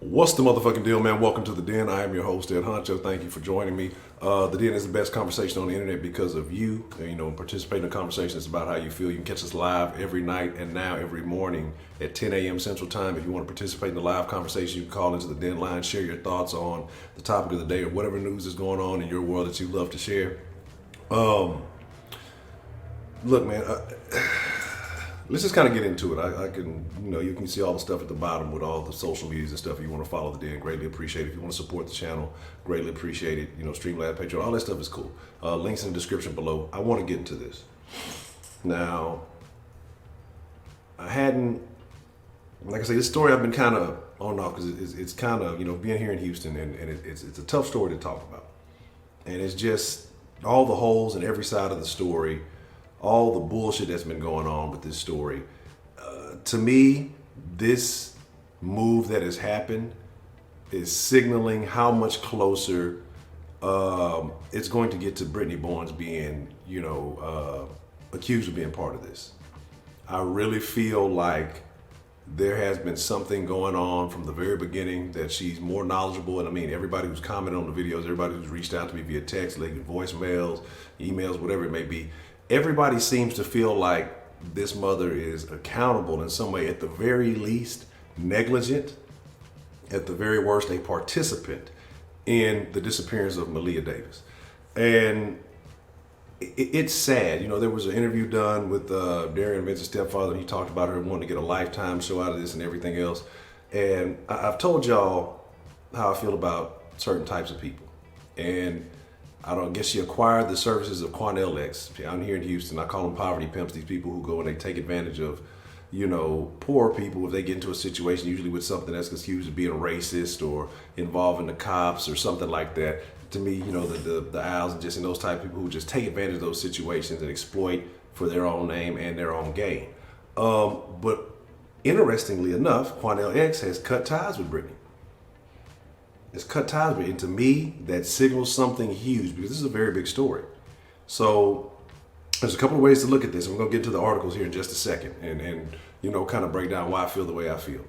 What's the motherfucking deal, man? Welcome to the Den. I am your host, Ed Honcho. Thank you for joining me. The Den is the best conversation on the internet because of you. Participating in conversations about how you feel. You can catch us live every night and now every morning at 10 a.m. Central Time. If you want to participate in the live conversation, you can call into the Den line, share your thoughts on the topic of the day or whatever news is going on in your world that you love to share. Look, man. Let's just kind of get into it. I can, you can see all the stuff at the bottom with all the social medias and stuff. If you want to follow the Den, greatly appreciate it. If you want to support the channel, greatly appreciate it. Streamlabs, Patreon, all that stuff is cool. Links in the description below. I want to get into this. Now, I hadn't, like I say, this story I've been kind of on and off because it's kind of, being here in Houston and it's a tough story to talk about. And it's just all the holes in every side of the story, all the bullshit that's been going on with this story. To me, this move that has happened is signaling how much closer it's going to get to Brittany Bowens being, accused of being part of this. I really feel like there has been something going on from the very beginning that she's more knowledgeable. And I mean, everybody who's commented on the videos, everybody who's reached out to me via text, like voicemails, emails, whatever it may be, everybody seems to feel like this mother is accountable in some way, at the very least negligent, at the very worst a participant in the disappearance of Maleah Davis. And it's sad. There was an interview done with Derion Vence's stepfather, and he talked about her wanting to get a Lifetime show out of this and everything else. And I've told y'all how I feel about certain types of people. And I don't guess she acquired the services of Quanell X. I'm here in Houston. I call them poverty pimps. These people who go and they take advantage of, poor people if they get into a situation, usually with something that's accused of being racist or involving the cops or something like that. To me, the Owls and just those type of people who just take advantage of those situations and exploit for their own name and their own gain. But interestingly enough, Quanell X has cut ties with Brittany. It's cut ties with, and to me, that signals something huge because this is a very big story. So there's a couple of ways to look at this. We're gonna get into the articles here in just a second, and kind of break down why I feel the way I feel.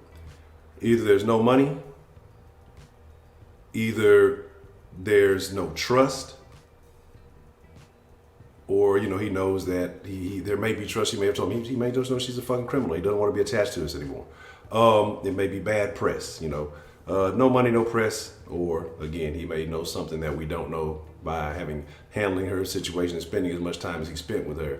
Either there's no money, either there's no trust, or he knows that there may be trust. He may have told me he may just know she's a fucking criminal. He doesn't want to be attached to us anymore. It may be bad press. No money, no press, or again, he may know something that we don't know by handling her situation and spending as much time as he spent with her.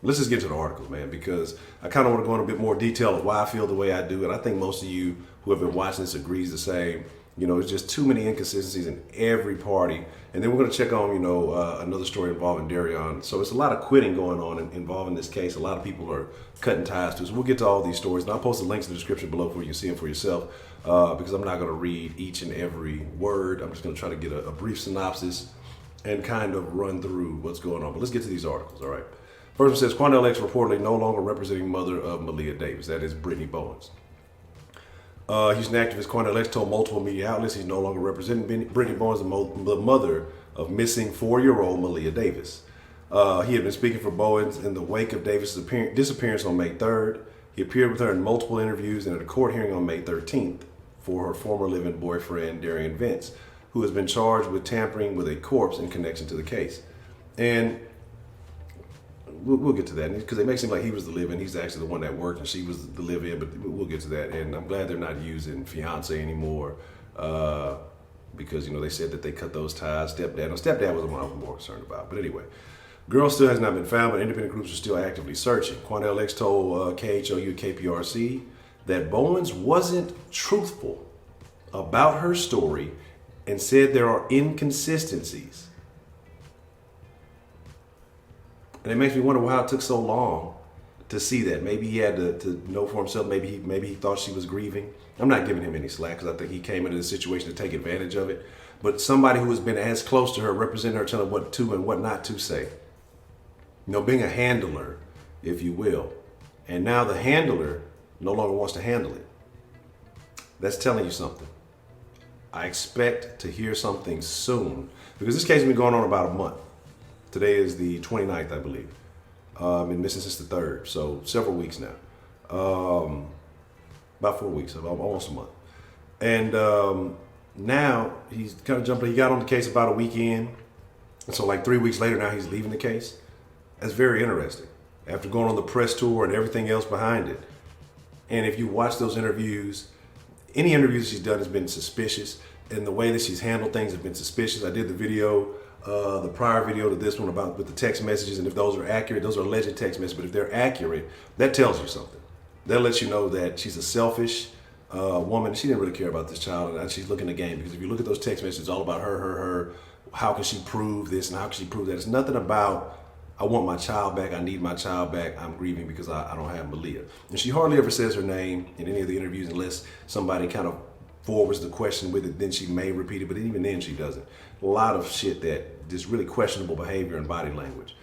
Let's just get to the articles, man, because I kind of want to go into a bit more detail of why I feel the way I do, and I think most of you who have been watching this agrees the same. It's just too many inconsistencies in every party. And then we're going to check on, another story involving Derion. So it's a lot of quitting going on involving this case. A lot of people are cutting ties to it. So we'll get to all these stories. And I'll post the links in the description below for you to see them for yourself because I'm not going to read each and every word. I'm just going to try to get a brief synopsis and kind of run through what's going on. But let's get to these articles, all right? First one says, Quanell X reportedly no longer representing mother of Maleah Davis. That is Brittany Bowens. Houston activist Quanell X told multiple media outlets he's no longer representing Brittany Bowens, the mother of missing 4-year-old Maleah Davis. He had been speaking for Bowens in the wake of Davis' disappearance on May 3rd. He appeared with her in multiple interviews and at a court hearing on May 13th for her former living boyfriend, Derion Vence, who has been charged with tampering with a corpse in connection to the case. And we'll get to that because it makes it seem like he was the live-in. He's actually the one that worked and she was the live-in, but we'll get to that. And I'm glad they're not using fiance anymore because, they said that they cut those ties. Stepdad was the one I was more concerned about. But anyway, girl still has not been found, but independent groups are still actively searching. Quanell X told KHOU KPRC that Bowens wasn't truthful about her story and said there are inconsistencies. And it makes me wonder how it took so long to see that. Maybe he had to know for himself. Maybe he thought she was grieving. I'm not giving him any slack because I think he came into the situation to take advantage of it. But somebody who has been as close to her, representing her, telling what to and what not to say. Being a handler, if you will. And now the handler no longer wants to handle it. That's telling you something. I expect to hear something soon because this case has been going on about a month. Today is the 29th, I believe. Been missing since the 3rd, so several weeks now. about 4 weeks, almost a month. And now he's kind of jumping. He got on the case about a weekend. And so like 3 weeks later, now he's leaving the case. That's very interesting. After going on the press tour and everything else behind it. And if you watch those interviews, any interviews she's done has been suspicious. And the way that she's handled things have been suspicious. I did the video, the prior video to this one about with the text messages. And if those are accurate, those are alleged text messages. But if they're accurate, that tells you something. That lets you know that she's a selfish woman. She didn't really care about this child. And she's looking at the game. Because if you look at those text messages, it's all about her. How can she prove this and how can she prove that? It's nothing about, I want my child back, I need my child back, I'm grieving because I don't have Maleah. And she hardly ever says her name in any of the interviews unless somebody kind of forwards the question with it, then she may repeat it, but even then she doesn't. A lot of shit that just really questionable behavior and body language.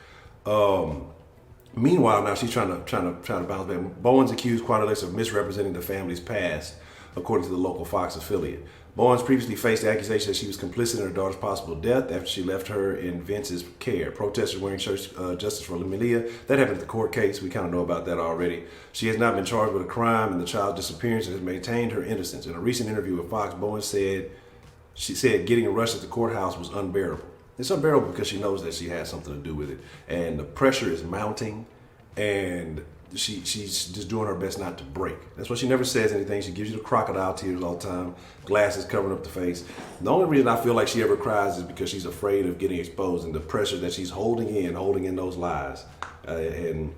Meanwhile, now she's trying to bounce back. Bowens accused Quanell X of misrepresenting the family's past, according to the local Fox affiliate. Bowens previously faced the accusation that she was complicit in her daughter's possible death after she left her in Vence's care. Protesters wearing church justice for Maleah. That happened at the court case. We kind of know about that already. She has not been charged with a crime in the child's disappearance and has maintained her innocence. In a recent interview with Fox, Bowens said getting arrested at the courthouse was unbearable. It's unbearable because she knows that she has something to do with it. And the pressure is mounting, and she's just doing her best not to break. That's why she never says anything. She gives you the crocodile tears all the time, glasses covering up the face. The only reason I feel like she ever cries is because she's afraid of getting exposed and the pressure that she's holding in those lies. And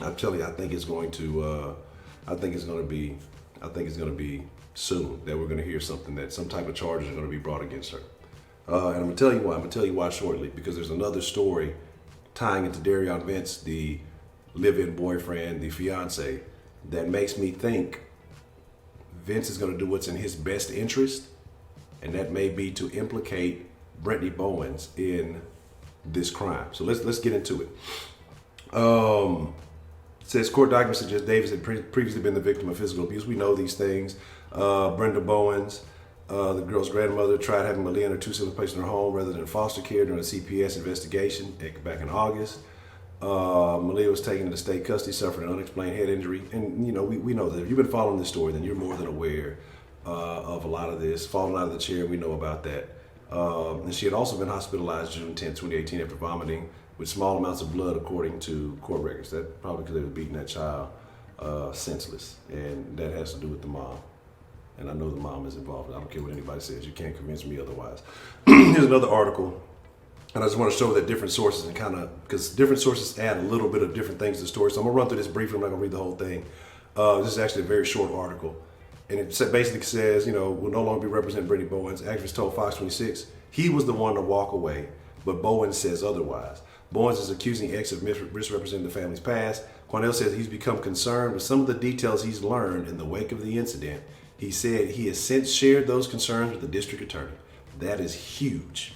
I'm telling you, I think it's going to be soon that we're going to hear something, that some type of charges are going to be brought against her. And I'm going to tell you why. I'm going to tell you why shortly, because there's another story tying into Derion Vence, the live-in boyfriend, the fiance, that makes me think Vence is going to do what's in his best interest, and that may be to implicate Brittany Bowens in this crime. So let's get into it. It says court documents suggest Davis had previously been the victim of physical abuse. We know these things. Brenda Bowens, the girl's grandmother, tried having Maleah and her two siblings placed in her home rather than foster care during a CPS investigation back in August. Maleah was taken into state custody, suffered an unexplained head injury. And, you know, we know that if you've been following this story, then you're more than aware of a lot of this. Falling out of the chair, we know about that. And she had also been hospitalized June 10, 2018 after vomiting with small amounts of blood, according to court records. That probably because they were beating that child senseless. And that has to do with the mom. And I know the mom is involved. I don't care what anybody says. You can't convince me otherwise. Here's another article. And I just want to show that different sources and kind of, because different sources add a little bit of different things to the story. So I'm going to run through this briefly. I'm not going to read the whole thing. This is actually a very short article. And it basically says, you know, will no longer be representing Brittany Bowens. Activist told Fox 26 he was the one to walk away, but Bowens says otherwise. Bowens is accusing X of misrepresenting the family's past. Quanell says he's become concerned with some of the details he's learned in the wake of the incident. He said he has since shared those concerns with the district attorney. That is huge.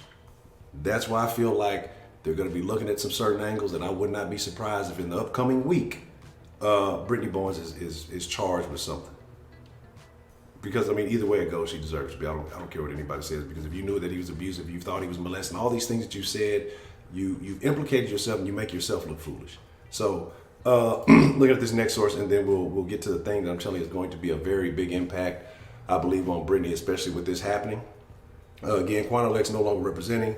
That's why I feel like they're going to be looking at some certain angles, and I would not be surprised if in the upcoming week, Brittany Bowens is charged with something. Because, I mean, either way it goes, she deserves to be. I don't care what anybody says, because if you knew that he was abusive, you thought he was molesting, all these things that you said, you've implicated yourself and you make yourself look foolish. So look at this next source, and then we'll get to the thing that I'm telling you is going to be a very big impact, I believe, on Brittany, especially with this happening. Again, Quanell X no longer representing.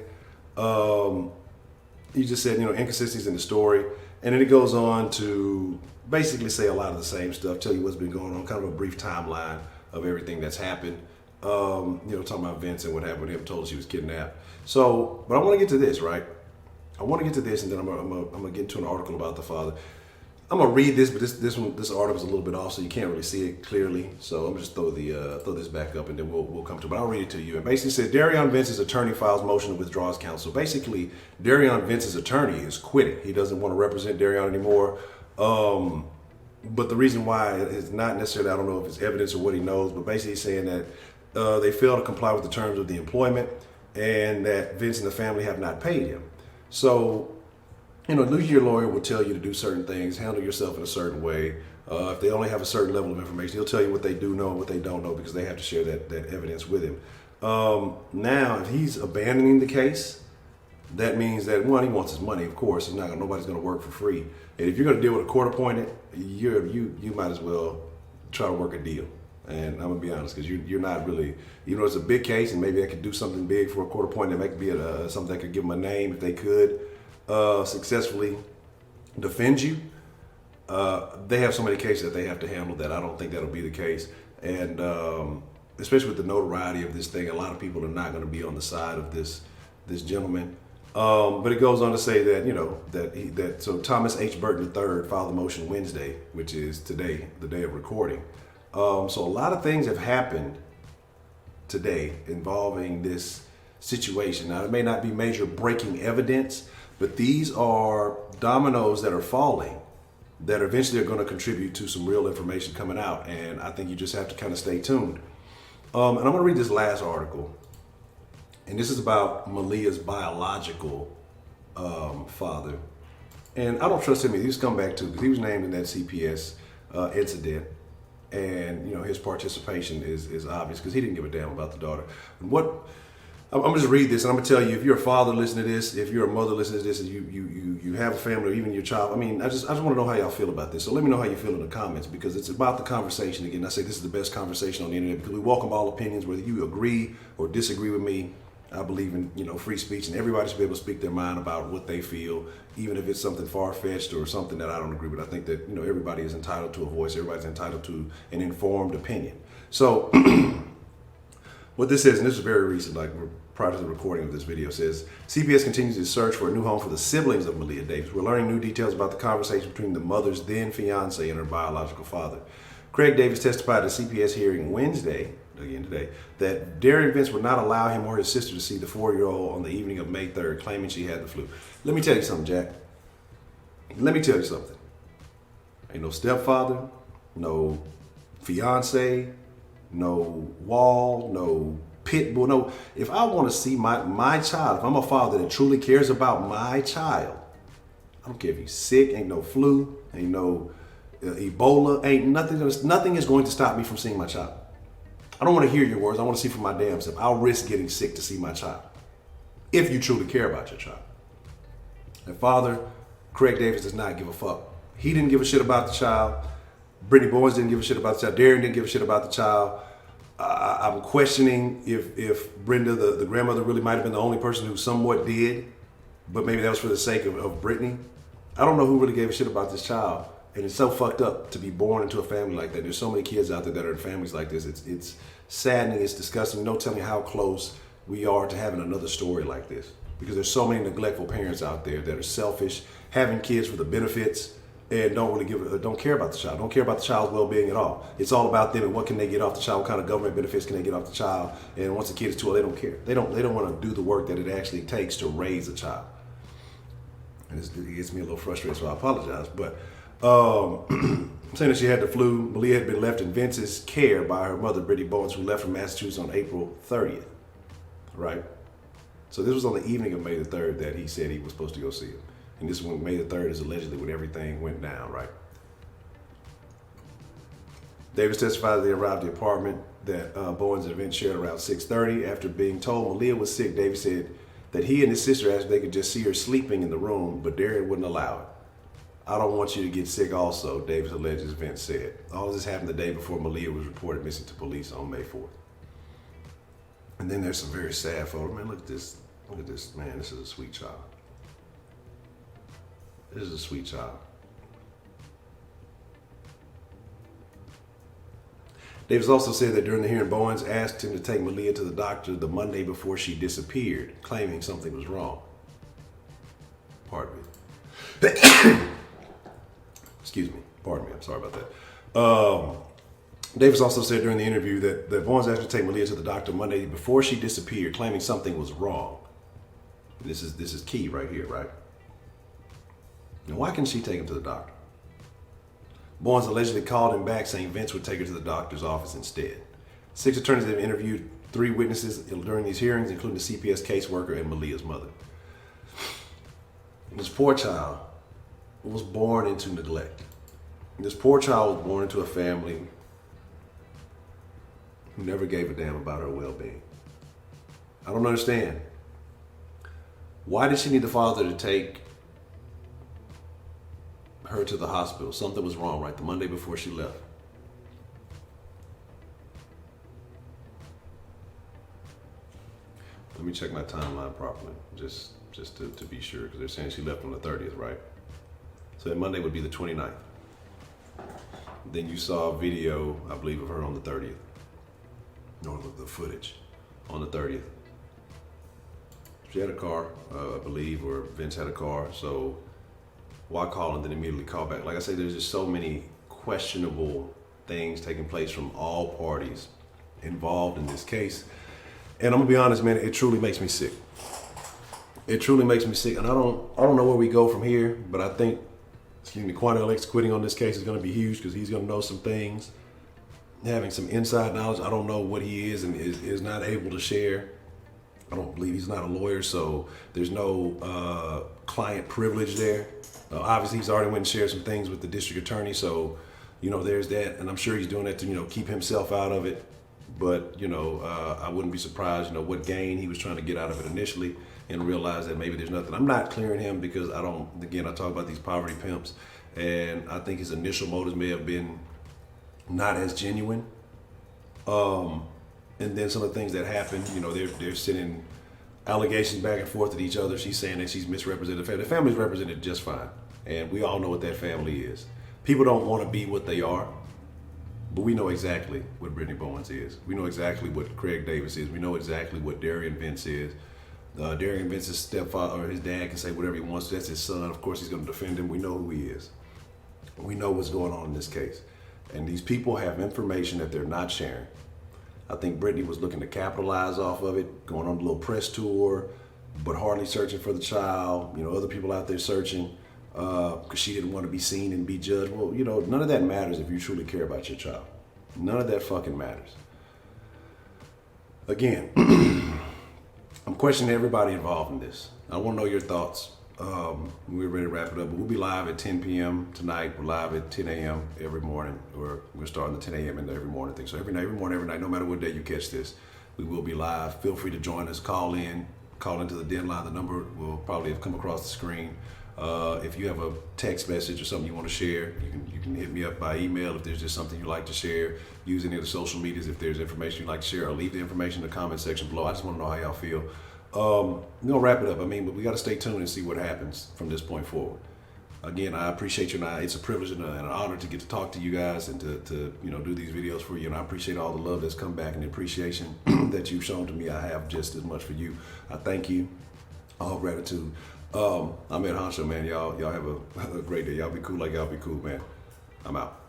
He just said, you know, inconsistencies in the story, and then it goes on to basically say a lot of the same stuff, tell you what's been going on, kind of a brief timeline of everything that's happened. You know, talking about Vence and what happened with him, told us she was kidnapped. So, but I want to get to this, right? I want to get to this, and then I'm gonna get into an article about the father. I'm gonna read this, but this article is a little bit off, so you can't really see it clearly. So I'm gonna just throw this back up, and then we'll come to it. But I'll read it to you. And basically said Derion Vence's attorney files motion to withdraw his counsel. Basically, Derion Vence's attorney is quitting. He doesn't want to represent Derion anymore. But the reason why is not necessarily, I don't know if it's evidence or what he knows, but basically he's saying that they failed to comply with the terms of the employment, and that Vence and the family have not paid him. So, you know, usually your lawyer will tell you to do certain things, handle yourself in a certain way. If they only have a certain level of information, he'll tell you what they do know and what they don't know, because they have to share that evidence with him. Now, if he's abandoning the case, that means that, one, he wants his money, of course. Nobody's going to work for free. And if you're going to deal with a court appointed, you might as well try to work a deal. And I'm gonna be honest, because you're not really, even though it's a big case, and maybe I could do something big for a quarter point that might be something that could give them a name if they could successfully defend you. They have so many cases that they have to handle that I don't think that'll be the case. And especially with the notoriety of this thing, a lot of people are not going to be on the side of this gentleman. But it goes on to say that so Thomas H. Burton III filed the motion Wednesday, which is today, the day of recording. So a lot of things have happened today involving this situation. Now, it may not be major breaking evidence, but these are dominoes that are falling that eventually are going to contribute to some real information coming out. And I think you just have to kind of stay tuned. And I'm going to read this last article. And this is about Maleah's biological father. And I don't trust him. He's come back too, because he was named in that CPS incident. And, his participation is obvious because he didn't give a damn about the daughter. And I'm gonna just read this, and I'm gonna tell you, if you're a father listening to this, if you're a mother listening to this, and you have a family, or even your child, I just want to know how y'all feel about this. So let me know how you feel in the comments, because it's about the conversation. Again, I say this is the best conversation on the internet because we welcome all opinions, whether you agree or disagree with me. I believe in free speech, and everybody should be able to speak their mind about what they feel, even if it's something far-fetched or something that I don't agree with. I think that everybody is entitled to a voice. Everybody's entitled to an informed opinion. So what this is, and this is very recent, like prior to the recording of this video, says CPS continues its search for a new home for the siblings of Maleah Davis. We're learning new details about the conversation between the mother's then fiance and her biological father. Craig Davis testified at a CPS hearing Wednesday, again today, that Derion Vence would not allow him or his sister to see the 4-year-old on the evening of May 3rd, claiming she had the flu. Let me tell you something, Jack. Let me tell you something. Ain't no stepfather, no fiance, no wall, no pit bull, no. If I want to see my child, if I'm a father that truly cares about my child, I don't care if he's sick, ain't no flu, ain't no Ebola, ain't nothing. Nothing is going to stop me from seeing my child. I don't want to hear your words. I want to see for my damn self. I'll risk getting sick to see my child, if you truly care about your child. And Father Craig Davis does not give a fuck. He didn't give a shit about the child. Brittany Bowens didn't give a shit about the child. Derion didn't give a shit about the child. I'm questioning if Brenda, the grandmother, really might have been the only person who somewhat did, but maybe that was for the sake of Brittany. I don't know who really gave a shit about this child. And it's so fucked up to be born into a family like that. There's so many kids out there that are in families like this. It's saddening, it's disgusting. No telling how close we are to having another story like this. Because there's so many neglectful parents out there that are selfish, having kids for the benefits, and don't care about the child, don't care about the child's well-being at all. It's all about them and what can they get off the child, what kind of government benefits can they get off the child, and once the kid is too old, they don't care. They don't want to do the work that it actually takes to raise a child. And it gets me a little frustrated, so I apologize. But saying that she had the flu, Maleah had been left in Vence's care by her mother, Brittany Bowens, who left from Massachusetts on April 30th, right? So this was on the evening of May the 3rd that he said he was supposed to go see her. And this is when May the 3rd is allegedly when everything went down, right? Davis testified that they arrived at the apartment that Bowens and Vence shared around 6:30. After being told Maleah was sick, Davis said that he and his sister asked if they could just see her sleeping in the room, but Derion wouldn't allow it. I don't want you to get sick also, Davis alleges, Vence said. All of this happened the day before Maleah was reported missing to police on May 4th. And then there's some very sad photo. Man, look at this. Look at this. Man, this is a sweet child. This is a sweet child. Davis also said that during the hearing, Bowens asked him to take Maleah to the doctor the Monday before she disappeared, claiming something was wrong. Pardon me. Excuse me. Pardon me. I'm sorry about that. Davis also said during the interview that Bowens asked her to take Maleah to the doctor Monday before she disappeared, claiming something was wrong. This is key right here, right? Now, why couldn't she take him to the doctor? Bowens allegedly called him back saying Vence would take her to the doctor's office instead. 6 attorneys have interviewed 3 witnesses during these hearings, including the CPS caseworker and Maleah's mother. This poor child was born into neglect. This poor child was born into a family who never gave a damn about her well-being. I don't understand. Why did she need the father to take her to the hospital? Something was wrong, right? The Monday before she left. Let me check my timeline properly, just to be sure, because they're saying she left on the 30th, right? So then Monday would be the 29th. Then you saw a video, I believe, of her on the 30th. No, the footage on the 30th. She had a car, I believe, or Vince had a car. So why call and then immediately call back? Like I say, there's just so many questionable things taking place from all parties involved in this case. And I'm gonna be honest, man, it truly makes me sick. It truly makes me sick. And I don't know where we go from here, but I think, Quanell X quitting on this case is gonna be huge because he's gonna know some things, having some inside knowledge. I don't know what he is and is not able to share. I don't believe he's not a lawyer, so there's no client privilege there. Obviously, he's already went and shared some things with the district attorney, so, there's that. And I'm sure he's doing that to, keep himself out of it. But, I wouldn't be surprised, what gain he was trying to get out of it initially and realize that maybe there's nothing. I'm not clearing him because I talk about these poverty pimps, and I think his initial motives may have been not as genuine. And then some of the things that happened, they're sending allegations back and forth at each other. She's saying that she's misrepresented. The family's represented just fine. And we all know what that family is. People don't want to be what they are, but we know exactly what Brittany Bowens is. We know exactly what Craig Davis is. We know exactly what Derion Vence is. Derion Vence's stepfather, or his dad, can say whatever he wants. That's his son. Of course, he's going to defend him. We know who he is. We know what's going on in this case. And these people have information that they're not sharing. I think Brittany was looking to capitalize off of it, going on a little press tour, but hardly searching for the child. Other people out there searching because she didn't want to be seen and be judged. Well, none of that matters if you truly care about your child. None of that fucking matters. Again, I'm questioning everybody involved in this. I want to know your thoughts. We're ready to wrap it up, but we'll be live at 10 p.m. tonight. We're live at 10 a.m. every morning, or we're starting the 10 a.m. and every morning thing. So every morning, no matter what day you catch this, we will be live. Feel free to join us. Call into the den line. The number will probably have come across the screen. If you have a text message or something you want to share, you can hit me up by email. If there's just something you'd like to share, use any of the social medias. If there's information you'd like to share, or leave the information in the comment section below. I just want to know how y'all feel. We're gonna wrap it up. But we got to stay tuned and see what happens from this point forward. Again, I appreciate you, and it's a privilege and an honor to get to talk to you guys and to do these videos for you. And I appreciate all the love that's come back and the appreciation that you've shown to me. I have just as much for you. I thank you. All gratitude. I'm Ed Honcho, man. Y'all have a great day. Y'all be cool like y'all be cool, man. I'm out.